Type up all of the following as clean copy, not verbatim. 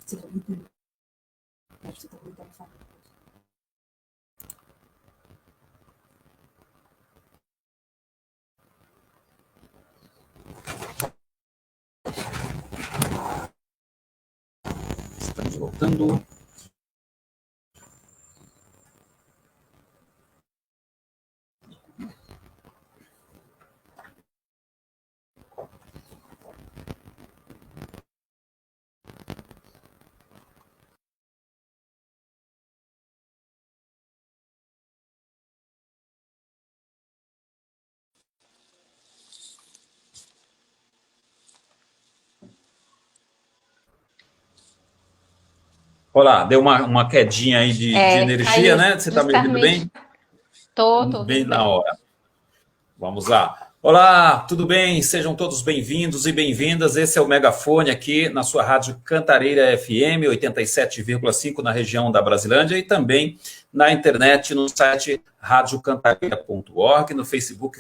Estamos voltando. Olá, deu uma quedinha aí de energia, Caiu né? Você está me ouvindo justamente. bem? Tô Bem ouvindo na bem. hora. Vamos lá. Olá, tudo bem? Sejam todos bem-vindos e bem-vindas. Esse é o Megafone aqui na sua rádio Cantareira FM 87,5 na região da Brasilândia e também na internet no site radiocantareira.org, no Facebook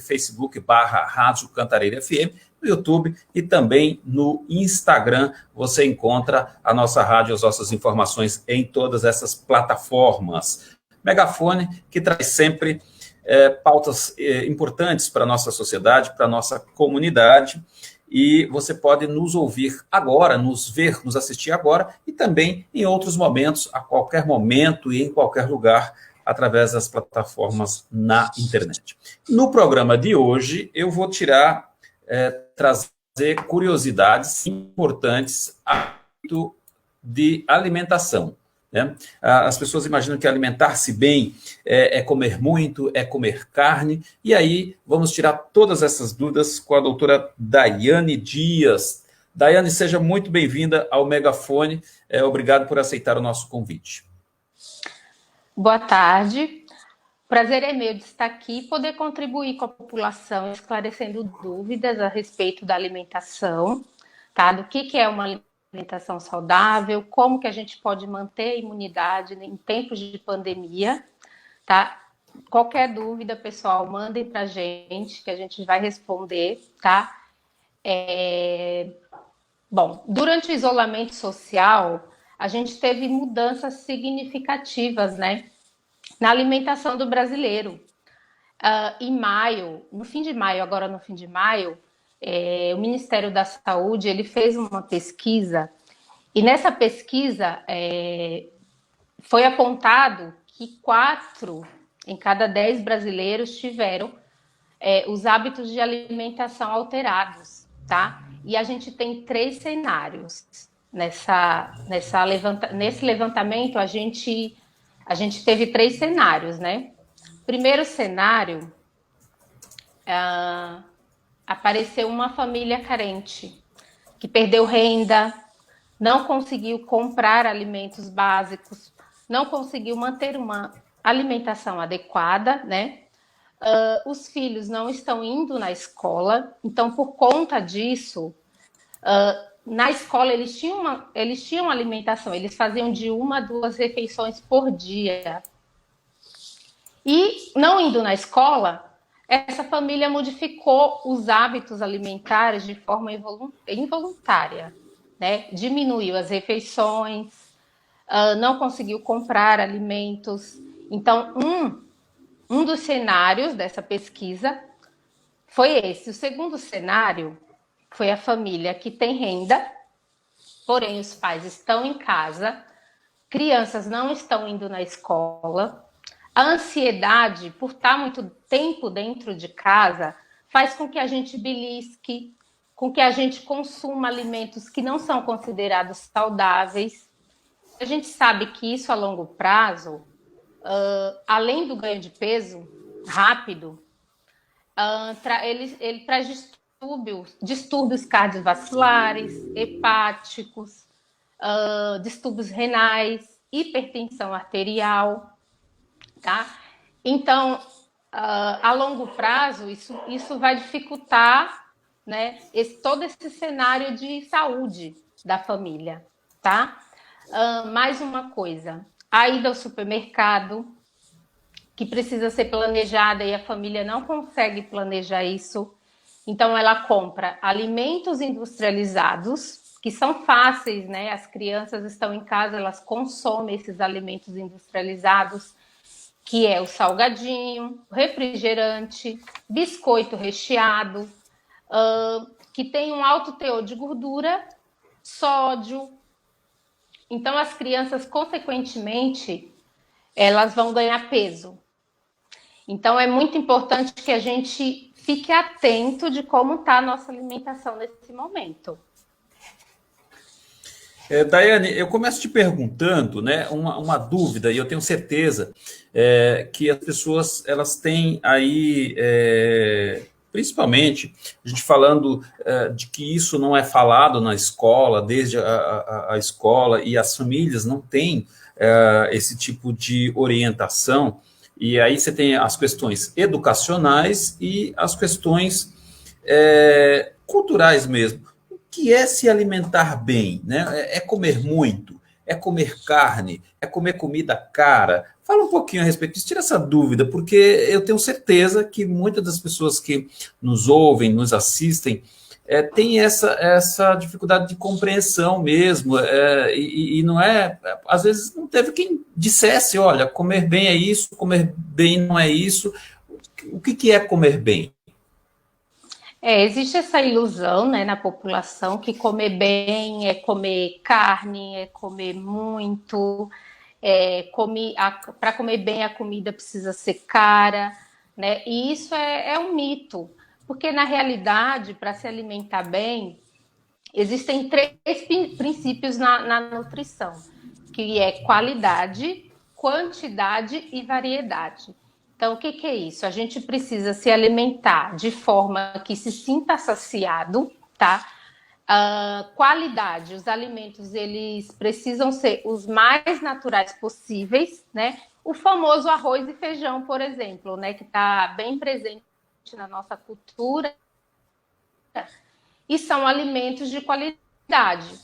barra Rádio Cantareira FM, no YouTube e também no Instagram. Você encontra a nossa rádio, as nossas informações em todas essas plataformas. Megafone que traz sempre pautas importantes para a nossa sociedade, para a nossa comunidade, e você pode nos ouvir agora, nos ver, nos assistir agora, e também em outros momentos, a qualquer momento e em qualquer lugar, através das plataformas na internet. No programa de hoje, eu vou trazer curiosidades importantes de alimentação. Né? As pessoas imaginam que alimentar-se bem é comer muito, é comer carne, e aí vamos tirar todas essas dúvidas com a doutora Daiane Dias. Daiane, seja muito bem-vinda ao Megafone, obrigado por aceitar o nosso convite. Boa tarde. Prazer é meu de estar aqui e poder contribuir com a população, esclarecendo dúvidas a respeito da alimentação, tá? Do que é uma alimentação saudável, como que a gente pode manter a imunidade em tempos de pandemia, tá? Qualquer dúvida, pessoal, mandem para a gente, que a gente vai responder, tá? Bom, durante o isolamento social, a gente teve mudanças significativas, né, na alimentação do brasileiro. Em maio, no fim de maio, o Ministério da Saúde ele fez uma pesquisa e nessa pesquisa foi apontado que 4 em cada 10 brasileiros tiveram os hábitos de alimentação alterados, tá? E a gente tem 3 cenários nesse levantamento. A gente teve 3 cenários, né? Primeiro cenário, apareceu uma família carente que perdeu renda, não conseguiu comprar alimentos básicos, não conseguiu manter uma alimentação adequada, né? Os filhos não estão indo na escola, então por conta disso, na escola eles tinham alimentação, eles faziam de 1 a 2 refeições por dia. E não indo na escola, essa família modificou os hábitos alimentares de forma involuntária, né? Diminuiu as refeições, não conseguiu comprar alimentos. Então, um dos cenários dessa pesquisa foi esse. O segundo cenário foi a família que tem renda, porém os pais estão em casa, crianças não estão indo na escola. A ansiedade por estar muito tempo dentro de casa faz com que a gente belisque, com que a gente consuma alimentos que não são considerados saudáveis. A gente sabe que isso a longo prazo, além do ganho de peso rápido, ele traz distúrbios cardiovasculares, hepáticos, distúrbios renais, hipertensão arterial, tá? Então, a longo prazo, isso vai dificultar, né, todo esse cenário de saúde da família, tá? Mais uma coisa, a ida ao supermercado, que precisa ser planejada e a família não consegue planejar isso. Então, ela compra alimentos industrializados que são fáceis, né? As crianças estão em casa, elas consomem esses alimentos industrializados, que é o salgadinho, refrigerante, biscoito recheado, que tem um alto teor de gordura, sódio. Então, as crianças, consequentemente, elas vão ganhar peso. Então, é muito importante que a gente fique atento de como está a nossa alimentação nesse momento. Daiane, eu começo te perguntando, né, uma dúvida, e eu tenho certeza que as pessoas elas têm aí, principalmente, a gente falando de que isso não é falado na escola, desde a escola, e as famílias não têm esse tipo de orientação, e aí você tem as questões educacionais e as questões culturais mesmo. Que é se alimentar bem, né? É comer muito, é comer carne, é comer comida cara. Fala um pouquinho a respeito disso, tira essa dúvida, porque eu tenho certeza que muitas das pessoas que nos ouvem, nos assistem, têm essa dificuldade de compreensão mesmo, e não é, às vezes não teve quem dissesse, olha, comer bem é isso, comer bem não é isso. O que é comer bem? Existe essa ilusão, né, na população que comer bem é comer carne, é comer muito, para comer bem a comida precisa ser cara, né? E isso é um mito, porque na realidade, para se alimentar bem, existem três princípios na nutrição, que é qualidade, quantidade e variedade. Então, o que é isso? A gente precisa se alimentar de forma que se sinta saciado, tá? Qualidade, os alimentos eles precisam ser os mais naturais possíveis, né? O famoso arroz e feijão, por exemplo, né? Que está bem presente na nossa cultura, e são alimentos de qualidade.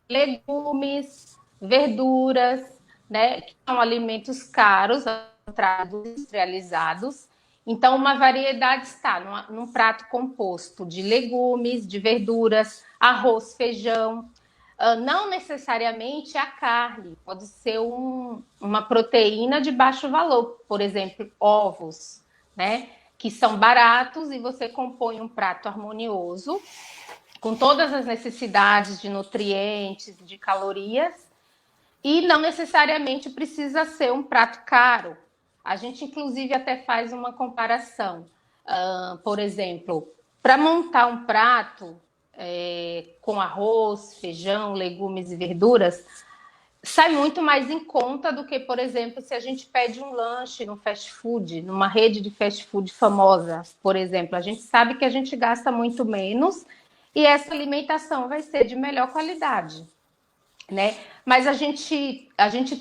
Legumes, verduras, né? Que são alimentos caros, industrializados. Então, uma variedade está num prato composto de legumes, de verduras, arroz, feijão. Não necessariamente a carne, pode ser uma proteína de baixo valor, por exemplo, ovos, né? Que são baratos e você compõe um prato harmonioso, com todas as necessidades de nutrientes, de calorias, e não necessariamente precisa ser um prato caro. A gente, inclusive, até faz uma comparação. Por exemplo, para montar um prato com arroz, feijão, legumes e verduras, sai muito mais em conta do que, por exemplo, se a gente pede um lanche no fast food, numa rede de fast food famosa, por exemplo. A gente sabe que a gente gasta muito menos e essa alimentação vai ser de melhor qualidade, né? Mas a gente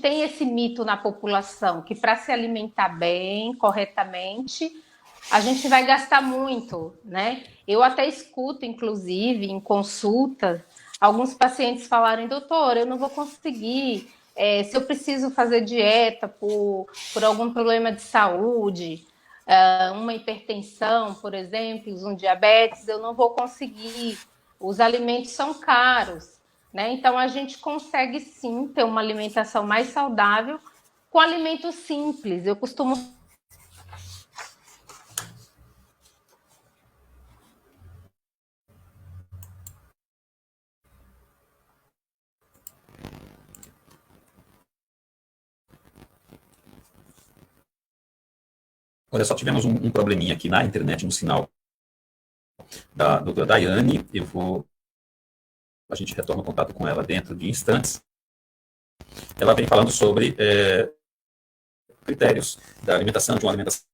tem esse mito na população que para se alimentar bem, corretamente, a gente vai gastar muito, né? Eu até escuto, inclusive, em consulta, alguns pacientes falarem, doutor, eu não vou conseguir, se eu preciso fazer dieta por algum problema de saúde, uma hipertensão, por exemplo, um diabetes, eu não vou conseguir, os alimentos são caros, né? Então, a gente consegue sim ter uma alimentação mais saudável com alimentos simples. Eu costumo. Olha, só tivemos um probleminha aqui na internet, no sinal da doutora Daiane. A gente retorna o contato com ela dentro de instantes. Ela vem falando sobre critérios da alimentação, de uma alimentação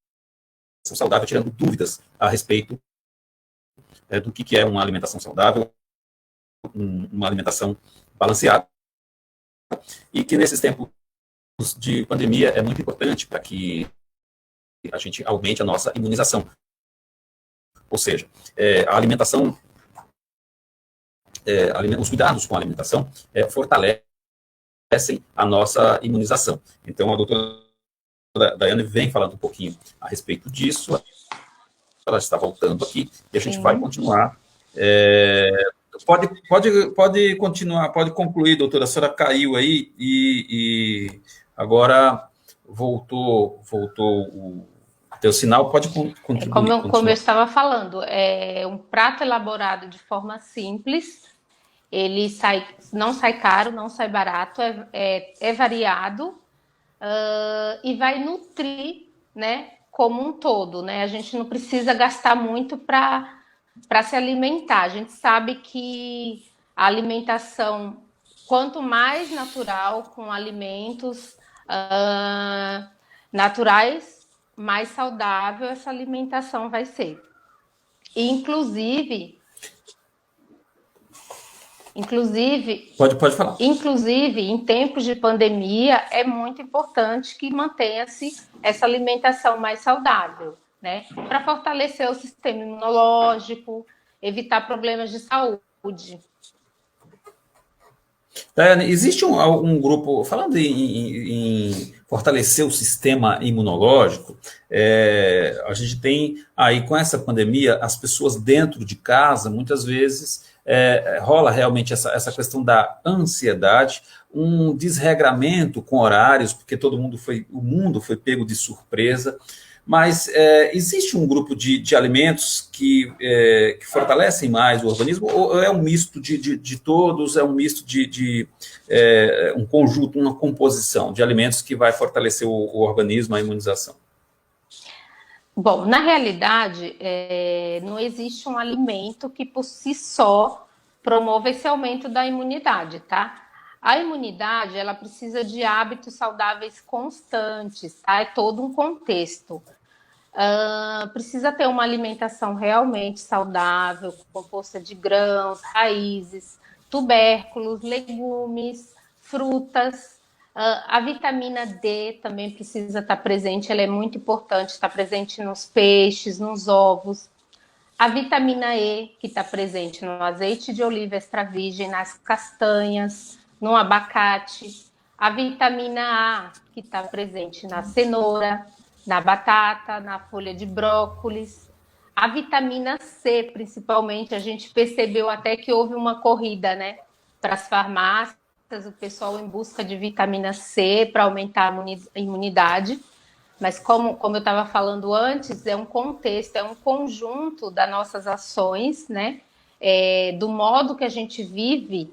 saudável, tirando dúvidas a respeito do que é uma alimentação saudável, uma alimentação balanceada, e que nesses tempos de pandemia é muito importante para que a gente aumente a nossa imunização. Ou seja, a alimentação, os cuidados com a alimentação fortalecem a nossa imunização. Então, a doutora Daiane vem falando um pouquinho a respeito disso. Ela está voltando aqui e a gente vai continuar Pode continuar, pode concluir, doutora. A senhora caiu aí e agora voltou o teu sinal. Pode contribuir, Como eu continuar. estava falando, é um prato elaborado de forma simples, ele não sai caro, não sai barato, é variado, e vai nutrir, né, como um todo, né? A gente não precisa gastar muito para se alimentar. A gente sabe que a alimentação, quanto mais natural, com alimentos naturais, mais saudável essa alimentação vai ser. E, inclusive, Pode falar. inclusive, em tempos de pandemia, é muito importante que mantenha-se essa alimentação mais saudável, né? Para fortalecer o sistema imunológico, evitar problemas de saúde. Daiane, existe um grupo, falando em fortalecer o sistema imunológico, a gente tem aí com essa pandemia, as pessoas dentro de casa, muitas vezes, rola realmente essa questão da ansiedade, um desregramento com horários, porque o mundo foi pego de surpresa, mas existe um grupo de alimentos que fortalecem mais o organismo, ou é um misto de todos, é um misto um conjunto, uma composição de alimentos que vai fortalecer o organismo, a imunização? Bom, na realidade, não existe um alimento que por si só promova esse aumento da imunidade, tá? A imunidade, ela precisa de hábitos saudáveis constantes, tá? É todo um contexto. Precisa ter uma alimentação realmente saudável, composta de grãos, raízes, tubérculos, legumes, frutas. A vitamina D também precisa estar presente, ela é muito importante, estar presente nos peixes, nos ovos. A vitamina E, que está presente no azeite de oliva extra virgem, nas castanhas, no abacate. A vitamina A, que está presente na cenoura, na batata, na folha de brócolis. A vitamina C, principalmente, a gente percebeu até que houve uma corrida, né, para as farmácias, o pessoal em busca de vitamina C para aumentar a imunidade. Mas como eu estava falando antes, é um contexto, é um conjunto das nossas ações, né, do modo que a gente vive,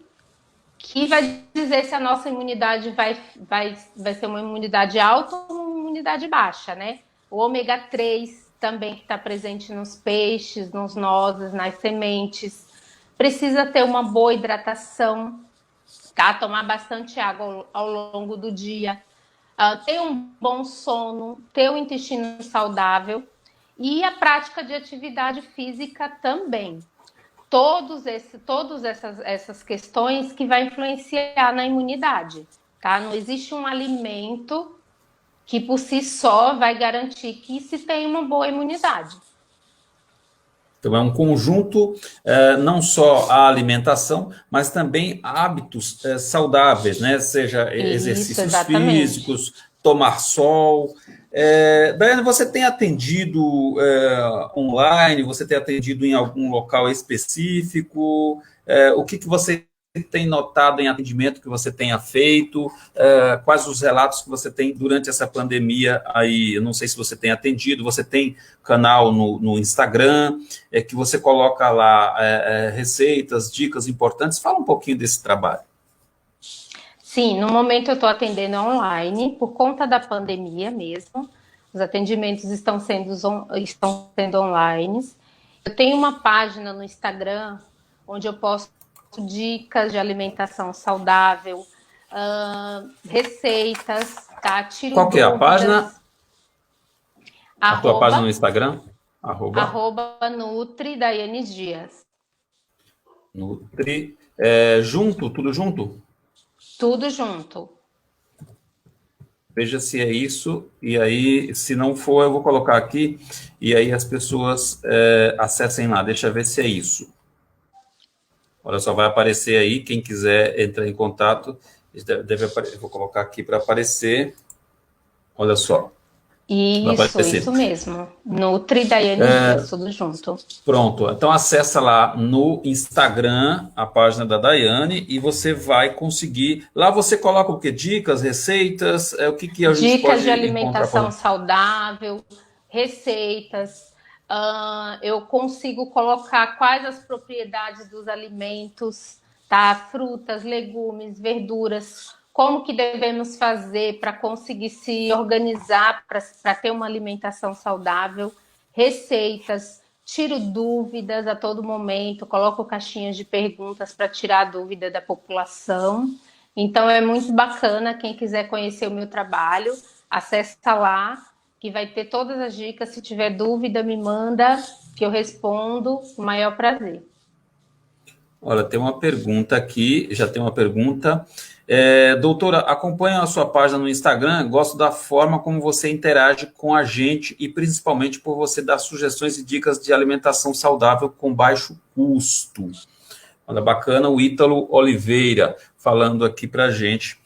que vai dizer se a nossa imunidade vai ser uma imunidade alta ou uma imunidade baixa, né? O ômega 3 também que está presente nos peixes, nos nozes, nas sementes. Precisa ter uma boa hidratação, tá? Tomar bastante água ao longo do dia. Ter um bom sono, ter um intestino saudável e a prática de atividade física também. Todas essas questões que vai influenciar na imunidade, tá? Não existe um alimento que por si só vai garantir que se tem uma boa imunidade. Então, é um conjunto, não só a alimentação, mas também hábitos saudáveis, né? Seja exercícios físicos, tomar sol. Daiane, você tem atendido online? Você tem atendido em algum local específico? O que você tem notado em atendimento que você tenha feito? Quais os relatos que você tem durante essa pandemia aí? Eu não sei se você tem atendido, você tem canal no Instagram, que você coloca lá receitas, dicas importantes. Fala um pouquinho desse trabalho. Sim, no momento eu estou atendendo online, por conta da pandemia mesmo. Os atendimentos estão sendo online. Eu tenho uma página no Instagram onde eu posto dicas de alimentação saudável, receitas, tá? Tiro Qual que é a página? A tua página no Instagram? Arroba Nutri Daiane Dias. Nutri, tudo junto? Tudo junto. Veja se é isso, e aí, se não for, eu vou colocar aqui, e aí as pessoas acessem lá, deixa eu ver se é isso. Olha só, vai aparecer aí, quem quiser entrar em contato, vou colocar aqui para aparecer, olha só. Vai aparecer. Isso mesmo. Nutri Daiane Dias, tudo junto. Pronto, então acessa lá no Instagram a página da Daiane e você vai conseguir. Lá você coloca o quê? Dicas, receitas, o que a gente Dicas pode de encontrar por alimentação lá? saudável, receitas. Eu consigo colocar quais as propriedades dos alimentos, tá? Frutas, legumes, verduras. Como que devemos fazer para conseguir se organizar para ter uma alimentação saudável, receitas, tiro dúvidas a todo momento, coloco caixinhas de perguntas para tirar a dúvida da população. Então é muito bacana, quem quiser conhecer o meu trabalho, acessa lá, que vai ter todas as dicas. Se tiver dúvida, me manda, que eu respondo com o maior prazer. Olha, tem uma pergunta aqui, já tem uma pergunta. Doutora, acompanho a sua página no Instagram, gosto da forma como você interage com a gente e principalmente por você dar sugestões e dicas de alimentação saudável com baixo custo. Olha, bacana, o Ítalo Oliveira falando aqui para a gente.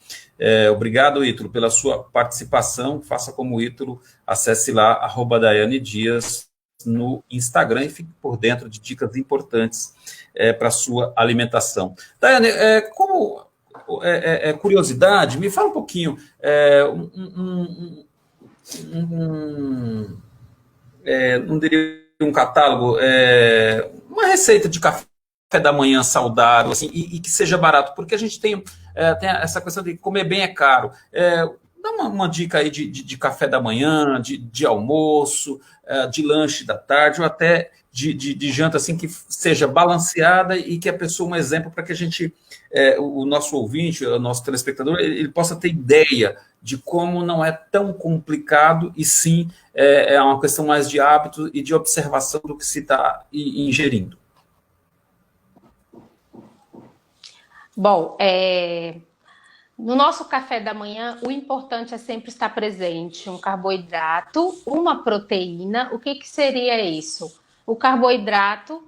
Obrigado, Ítalo, pela sua participação. Faça como o Ítalo, acesse lá, @Daiane Dias no Instagram e fique por dentro de dicas importantes para a sua alimentação. Daiane, como curiosidade, me fala um pouquinho, não diria um catálogo, uma receita de café da manhã saudável, assim, e que seja barato, porque a gente tem essa questão de comer bem é caro. Dá uma dica aí de café da manhã, de almoço, de lanche da tarde, ou até de janta, assim, que seja balanceada e que a pessoa, um exemplo para que a gente, o nosso ouvinte, o nosso telespectador, ele possa ter ideia de como não é tão complicado e sim é uma questão mais de hábito e de observação do que se está ingerindo. Bom, no nosso café da manhã, o importante é sempre estar presente um carboidrato, uma proteína. O que seria isso? O carboidrato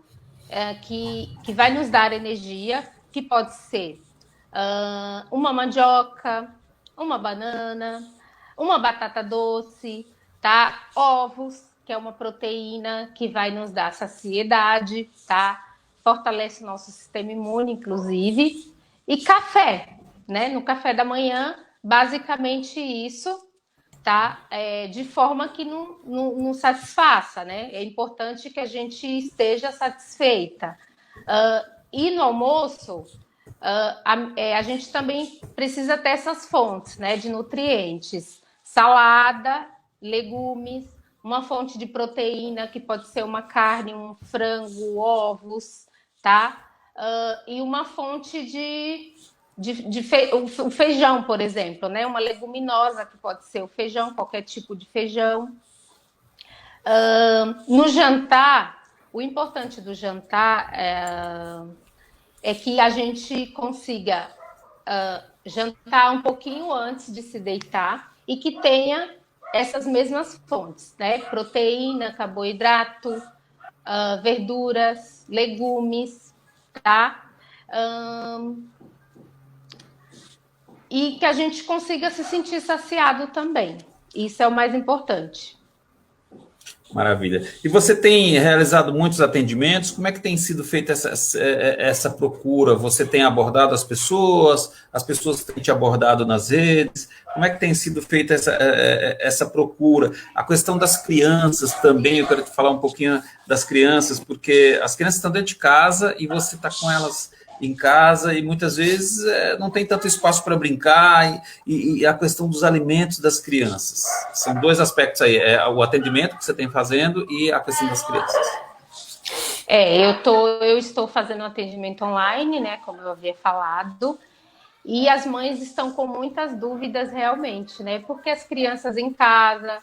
que vai nos dar energia, que pode ser uma mandioca, uma banana, uma batata doce, tá? Ovos, que é uma proteína que vai nos dar saciedade, tá? Fortalece o nosso sistema imune, inclusive. E café, né? No café da manhã, basicamente isso, tá? De forma que não satisfaça, né? É importante que a gente esteja satisfeita. E no almoço, a gente também precisa ter essas fontes, né, de nutrientes. Salada, legumes, uma fonte de proteína, que pode ser uma carne, um frango, ovos, tá? E uma fonte o feijão, por exemplo, né? Uma leguminosa, que pode ser o feijão, qualquer tipo de feijão. No jantar, o importante do jantar é que a gente consiga jantar um pouquinho antes de se deitar e que tenha essas mesmas fontes, né? Proteína, carboidrato, verduras, legumes, tá? E que a gente consiga se sentir saciado também. Isso é o mais importante. Maravilha. E você tem realizado muitos atendimentos? Como é que tem sido feita essa procura? Você tem abordado as pessoas têm te abordado nas redes? Como é que tem sido feita essa procura? A questão das crianças também, eu quero te falar um pouquinho das crianças, porque as crianças estão dentro de casa e você está com elas em casa e muitas vezes não tem tanto espaço para brincar e a questão dos alimentos das crianças. São dois aspectos aí, o atendimento que você tem fazendo e a questão das crianças. Eu estou fazendo um atendimento online, né, como eu havia falado, e as mães estão com muitas dúvidas realmente, né, porque as crianças em casa,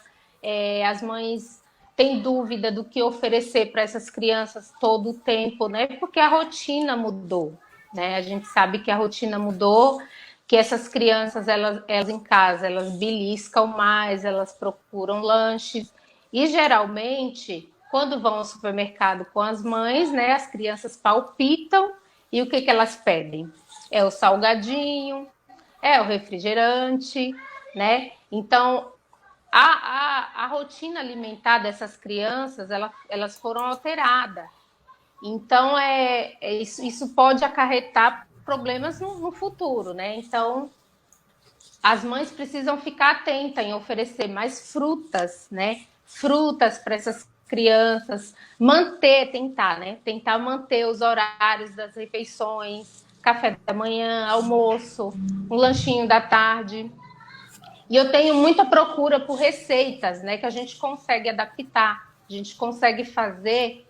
as mães têm dúvida do que oferecer para essas crianças todo o tempo, né, porque a rotina mudou. Né? A gente sabe que a rotina mudou, que essas crianças, elas em casa, elas beliscam mais, elas procuram lanches. E geralmente, quando vão ao supermercado com as mães, né, as crianças palpitam e o que elas pedem? É o salgadinho, é o refrigerante, né? Então, a rotina alimentar dessas crianças, elas foram alteradas. Então, isso pode acarretar problemas no futuro, né? Então, as mães precisam ficar atentas em oferecer mais frutas, né? Frutas para essas crianças, tentar, né? Tentar manter os horários das refeições, café da manhã, almoço, um lanchinho da tarde. E eu tenho muita procura por receitas, né? Que a gente consegue adaptar, a gente consegue fazer